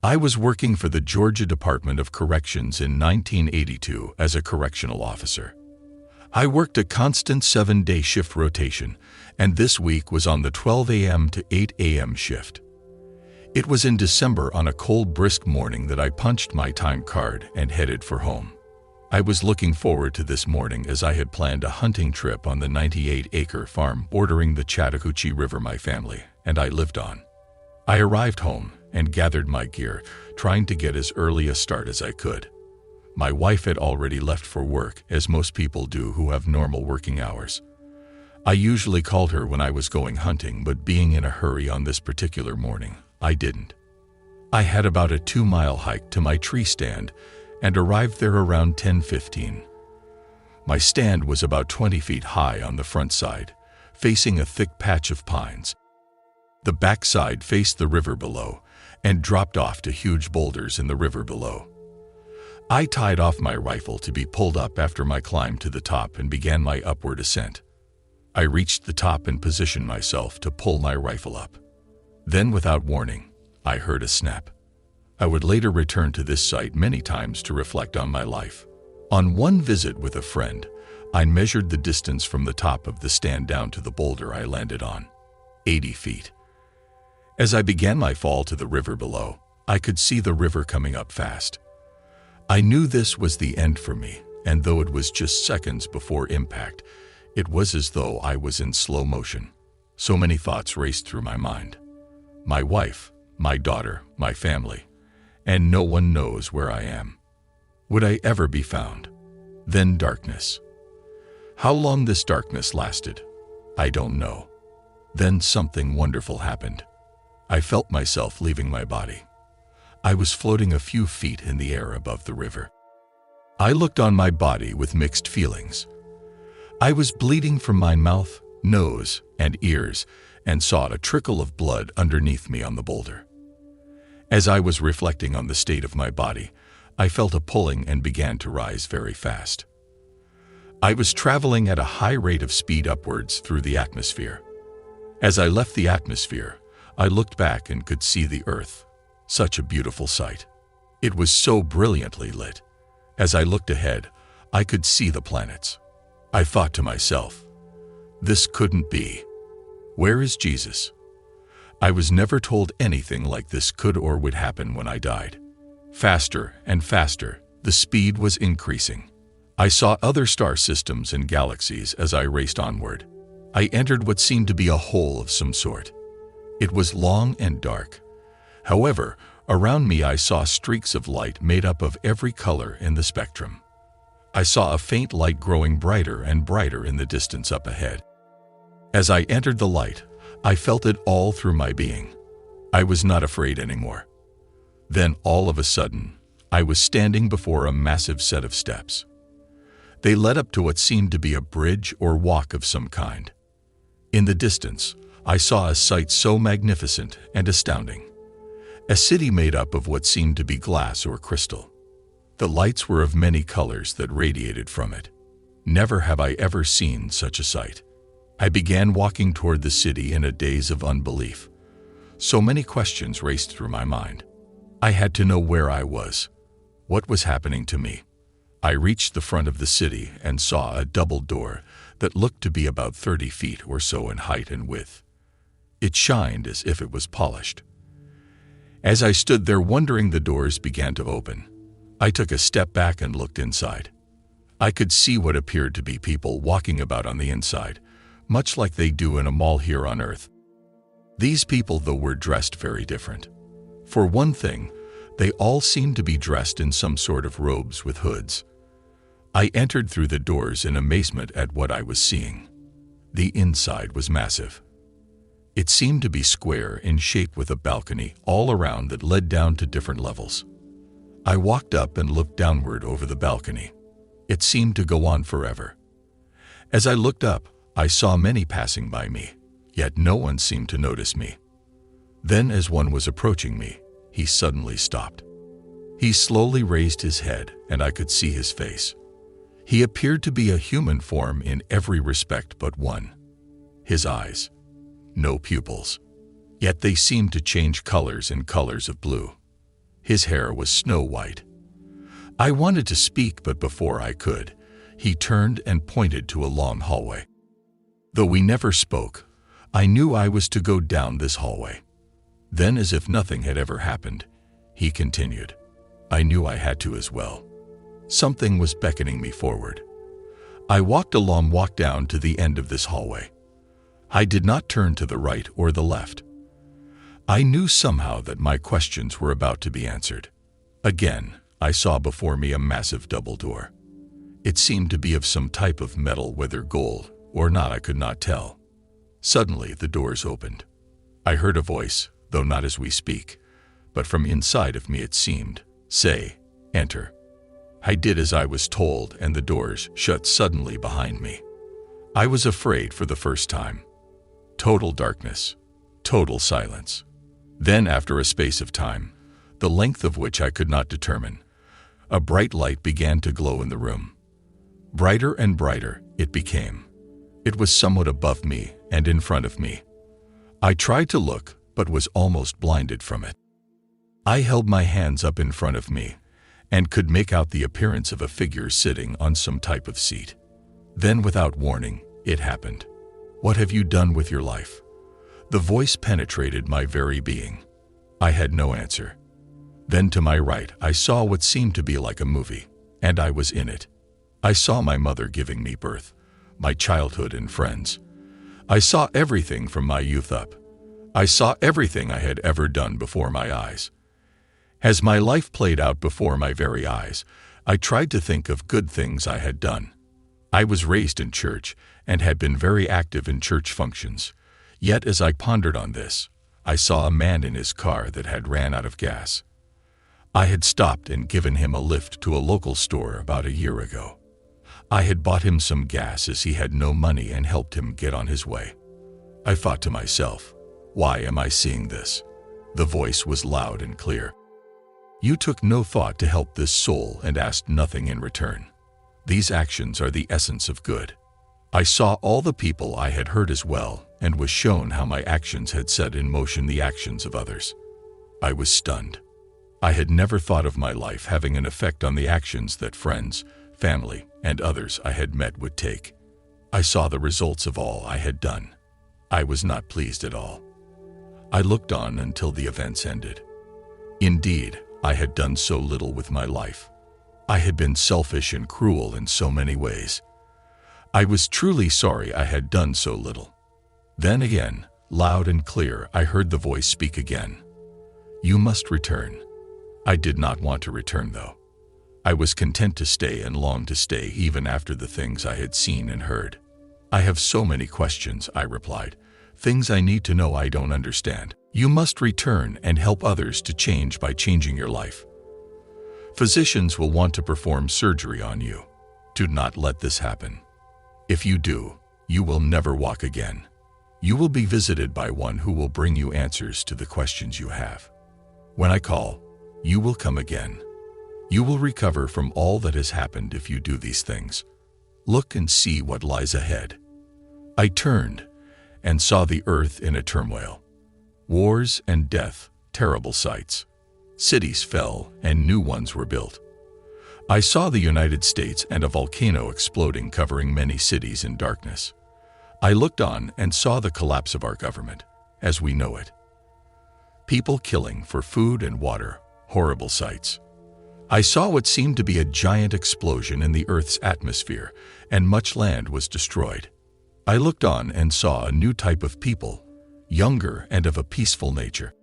I was working for the Georgia Department of Corrections in 1982 as a correctional officer. I worked a constant 7-day shift rotation, and this week was on the 12 a.m. to 8 a.m. shift. It was in December on a cold, brisk morning that I punched my time card and headed for home. I was looking forward to this morning as I had planned a hunting trip on the 98-acre farm bordering the Chattahoochee River my family and I lived on. I arrived home and gathered my gear, trying to get as early a start as I could. My wife had already left for work, as most people do who have normal working hours. I usually called her when I was going hunting, but being in a hurry on this particular morning, I didn't. I had about a 2-mile hike to my tree stand and arrived there around 10:15. My stand was about 20 feet high on the front side, facing a thick patch of pines. The back side faced the river below and dropped off to huge boulders in the river below. I tied off my rifle to be pulled up after my climb to the top and began my upward ascent. I reached the top and positioned myself to pull my rifle up. Then, without warning, I heard a snap. I would later return to this site many times to reflect on my life. On one visit with a friend, I measured the distance from the top of the stand down to the boulder I landed on, 80 feet. As I began my fall to the river below, I could see the river coming up fast. I knew this was the end for me, and though it was just seconds before impact, it was as though I was in slow motion. So many thoughts raced through my mind. My wife, my daughter, my family, and no one knows where I am. Would I ever be found? Then darkness. How long this darkness lasted, I don't know. Then something wonderful happened. I felt myself leaving my body. I was floating a few feet in the air above the river. I looked on my body with mixed feelings. I was bleeding from my mouth, nose, and ears, and saw a trickle of blood underneath me on the boulder. As I was reflecting on the state of my body, I felt a pulling and began to rise very fast. I was traveling at a high rate of speed upwards through the atmosphere. As I left the atmosphere, I looked back and could see the earth. Such a beautiful sight. It was so brilliantly lit. As I looked ahead, I could see the planets. I thought to myself, this couldn't be. Where is Jesus? I was never told anything like this could or would happen when I died. Faster and faster, the speed was increasing. I saw other star systems and galaxies as I raced onward. I entered what seemed to be a hole of some sort. It was long and dark. However, around me I saw streaks of light made up of every color in the spectrum. I saw a faint light growing brighter and brighter in the distance up ahead. As I entered the light, I felt it all through my being. I was not afraid anymore. Then, all of a sudden, I was standing before a massive set of steps. They led up to what seemed to be a bridge or walk of some kind. In the distance, I saw a sight so magnificent and astounding. A city made up of what seemed to be glass or crystal. The lights were of many colors that radiated from it. Never have I ever seen such a sight. I began walking toward the city in a daze of unbelief. So many questions raced through my mind. I had to know where I was. What was happening to me? I reached the front of the city and saw a double door that looked to be about 30 feet or so in height and width. It shined as if it was polished. As I stood there wondering, the doors began to open. I took a step back and looked inside. I could see what appeared to be people walking about on the inside, much like they do in a mall here on Earth. These people, though, were dressed very different. For one thing, they all seemed to be dressed in some sort of robes with hoods. I entered through the doors in amazement at what I was seeing. The inside was massive. It seemed to be square in shape with a balcony all around that led down to different levels. I walked up and looked downward over the balcony. It seemed to go on forever. As I looked up, I saw many passing by me, yet no one seemed to notice me. Then, as one was approaching me, he suddenly stopped. He slowly raised his head, and I could see his face. He appeared to be a human form in every respect but one. His eyes. No pupils. Yet they seemed to change colors in colors of blue. His hair was snow white. I wanted to speak, but before I could, he turned and pointed to a long hallway. Though we never spoke, I knew I was to go down this hallway. Then, as if nothing had ever happened, he continued. I knew I had to as well. Something was beckoning me forward. I walked down to the end of this hallway. I did not turn to the right or the left. I knew somehow that my questions were about to be answered. Again, I saw before me a massive double door. It seemed to be of some type of metal, whether gold or not I could not tell. Suddenly the doors opened. I heard a voice, though not as we speak, but from inside of me it seemed, say, enter. I did as I was told, and the doors shut suddenly behind me. I was afraid for the first time. Total darkness, total silence. Then, after a space of time, the length of which I could not determine, a bright light began to glow in the room. Brighter and brighter it became. It was somewhat above me and in front of me. I tried to look, but was almost blinded from it. I held my hands up in front of me and could make out the appearance of a figure sitting on some type of seat. Then, without warning, it happened. What have you done with your life? The voice penetrated my very being. I had no answer. Then to my right I saw what seemed to be like a movie, and I was in it. I saw my mother giving me birth, my childhood and friends. I saw everything from my youth up. I saw everything I had ever done before my eyes. As my life played out before my very eyes, I tried to think of good things I had done. I was raised in church and had been very active in church functions. Yet as I pondered on this, I saw a man in his car that had ran out of gas. I had stopped and given him a lift to a local store about a year ago. I had bought him some gas as he had no money and helped him get on his way. I thought to myself, why am I seeing this? The voice was loud and clear. You took no thought to help this soul and asked nothing in return. These actions are the essence of good. I saw all the people I had hurt as well, and was shown how my actions had set in motion the actions of others. I was stunned. I had never thought of my life having an effect on the actions that friends, family, and others I had met would take. I saw the results of all I had done. I was not pleased at all. I looked on until the events ended. Indeed, I had done so little with my life. I had been selfish and cruel in so many ways. I was truly sorry I had done so little. Then again, loud and clear, I heard the voice speak again. You must return. I did not want to return, though. I was content to stay and longed to stay even after the things I had seen and heard. I have so many questions, I replied. Things I need to know I don't understand. You must return and help others to change by changing your life. Physicians will want to perform surgery on you. Do not let this happen. If you do, you will never walk again. You will be visited by one who will bring you answers to the questions you have. When I call, you will come again. You will recover from all that has happened if you do these things. Look and see what lies ahead. I turned and saw the earth in a turmoil. Wars and death, terrible sights. Cities fell and new ones were built. I saw the United States and a volcano exploding, covering many cities in darkness. I looked on and saw the collapse of our government, as we know it. People killing for food and water, horrible sights. I saw what seemed to be a giant explosion in the Earth's atmosphere, and much land was destroyed. I looked on and saw a new type of people, younger and of a peaceful nature.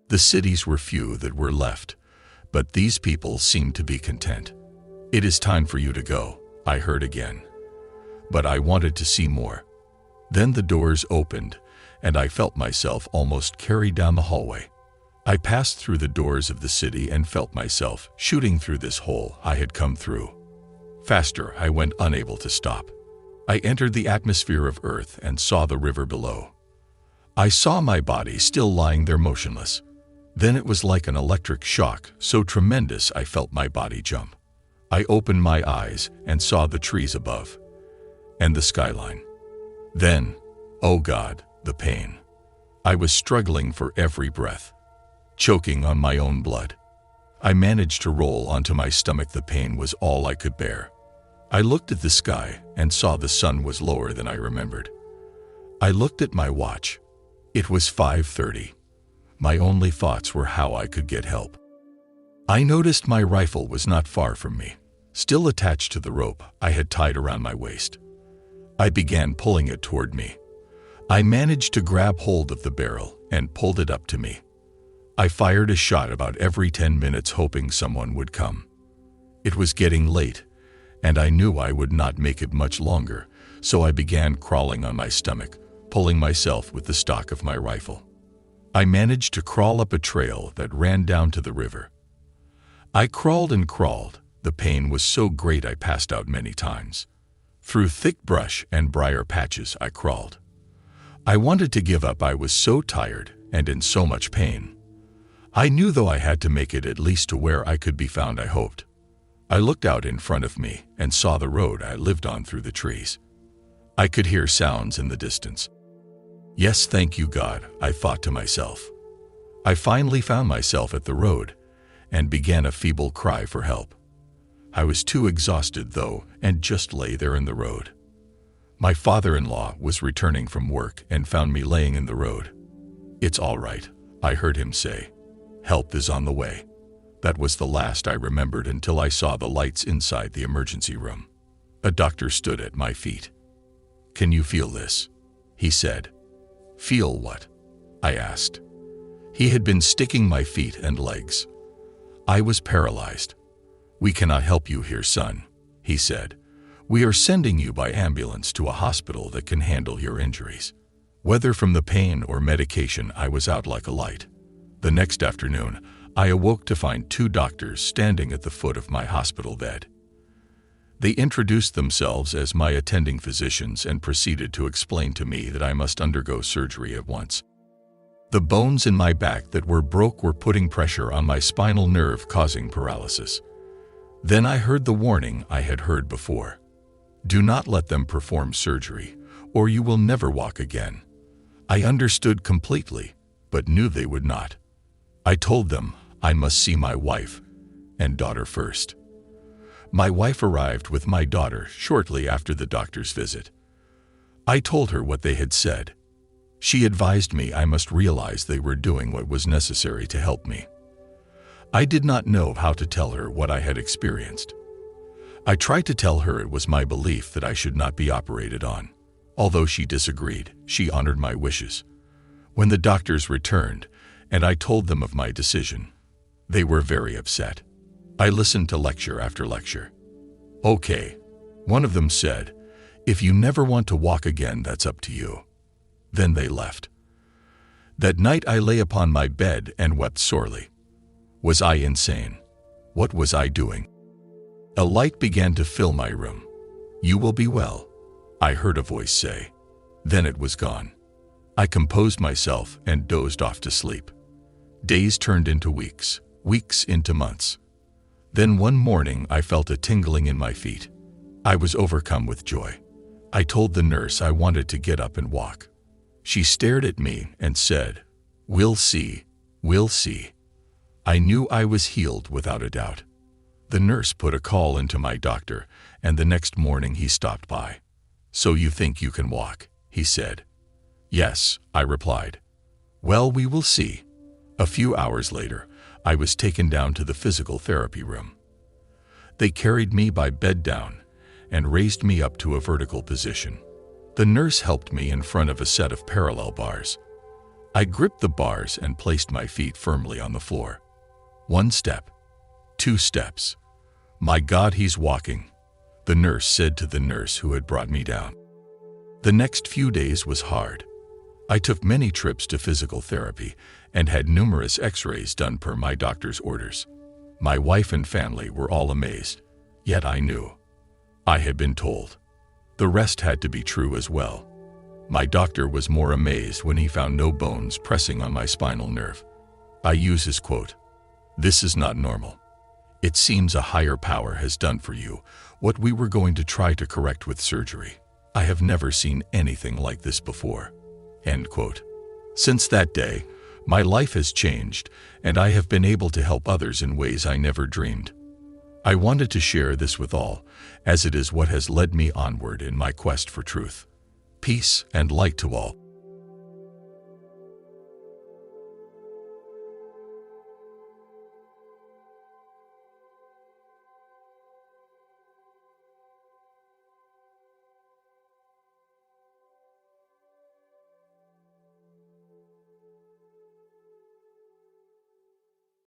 The cities were few that were left, but these people seemed to be content. It is time for you to go, I heard again. But I wanted to see more. Then the doors opened, and I felt myself almost carried down the hallway. I passed through the doors of the city and felt myself shooting through this hole I had come through. Faster I went, unable to stop. I entered the atmosphere of Earth and saw the river below. I saw my body still lying there motionless. Then it was like an electric shock, so tremendous I felt my body jump. I opened my eyes and saw the trees above, and the skyline. Then, oh God, the pain. I was struggling for every breath, choking on my own blood. I managed to roll onto my stomach. The pain was all I could bear. I looked at the sky and saw the sun was lower than I remembered. I looked at my watch. It was 5:30. My only thoughts were how I could get help. I noticed my rifle was not far from me, still attached to the rope I had tied around my waist. I began pulling it toward me. I managed to grab hold of the barrel and pulled it up to me. I fired a shot about every 10 minutes, hoping someone would come. It was getting late, and I knew I would not make it much longer, so I began crawling on my stomach, pulling myself with the stock of my rifle. I managed to crawl up a trail that ran down to the river. I crawled and crawled. The pain was so great I passed out many times. Through thick brush and briar patches I crawled. I wanted to give up. I was so tired and in so much pain. I knew though I had to make it at least to where I could be found, I hoped. I looked out in front of me and saw the road I lived on through the trees. I could hear sounds in the distance. Yes, thank you, God, I thought to myself. I finally found myself at the road and began a feeble cry for help. I was too exhausted, though, and just lay there in the road. My father-in-law was returning from work and found me laying in the road. "It's all right," I heard him say. "Help is on the way." That was the last I remembered until I saw the lights inside the emergency room. A doctor stood at my feet. "Can you feel this?" he said. "Feel what?" I asked. He had been sticking my feet and legs. I was paralyzed. "We cannot help you here, son," he said. "We are sending you by ambulance to a hospital that can handle your injuries." Whether from the pain or medication, I was out like a light. The next afternoon, I awoke to find 2 doctors standing at the foot of my hospital bed. They introduced themselves as my attending physicians and proceeded to explain to me that I must undergo surgery at once. The bones in my back that were broke were putting pressure on my spinal nerve, causing paralysis. Then I heard the warning I had heard before. Do not let them perform surgery, or you will never walk again. I understood completely, but knew they would not. I told them I must see my wife and daughter first. My wife arrived with my daughter shortly after the doctor's visit. I told her what they had said. She advised me I must realize they were doing what was necessary to help me. I did not know how to tell her what I had experienced. I tried to tell her it was my belief that I should not be operated on. Although she disagreed, she honored my wishes. When the doctors returned, and I told them of my decision, they were very upset. I listened to lecture after lecture. "Okay," one of them said, "if you never want to walk again, that's up to you." Then they left. That night I lay upon my bed and wept sorely. Was I insane? What was I doing? A light began to fill my room. "You will be well," I heard a voice say. Then it was gone. I composed myself and dozed off to sleep. Days turned into weeks, weeks into months. Then one morning I felt a tingling in my feet. I was overcome with joy. I told the nurse I wanted to get up and walk. She stared at me and said, "We'll see, we'll see." I knew I was healed without a doubt. The nurse put a call into my doctor, and the next morning he stopped by. "So you think you can walk?" he said. "Yes," I replied. "Well, we will see." A few hours later, I was taken down to the physical therapy room. They carried me by bed down and raised me up to a vertical position. The nurse helped me in front of a set of parallel bars. I gripped the bars and placed my feet firmly on the floor. 1 step, 2 steps. "My God, he's walking," the nurse said to the nurse who had brought me down. The next few days was hard. I took many trips to physical therapy and had numerous x-rays done per my doctor's orders. My wife and family were all amazed, yet I knew. I had been told. The rest had to be true as well. My doctor was more amazed when he found no bones pressing on my spinal nerve. I use his quote, "This is not normal. It seems a higher power has done for you what we were going to try to correct with surgery. I have never seen anything like this before." End quote. Since that day, My life has changed, and I have been able to help others in ways I never dreamed. I wanted to share this with all, as it is what has led me onward in my quest for truth. Peace and light to all.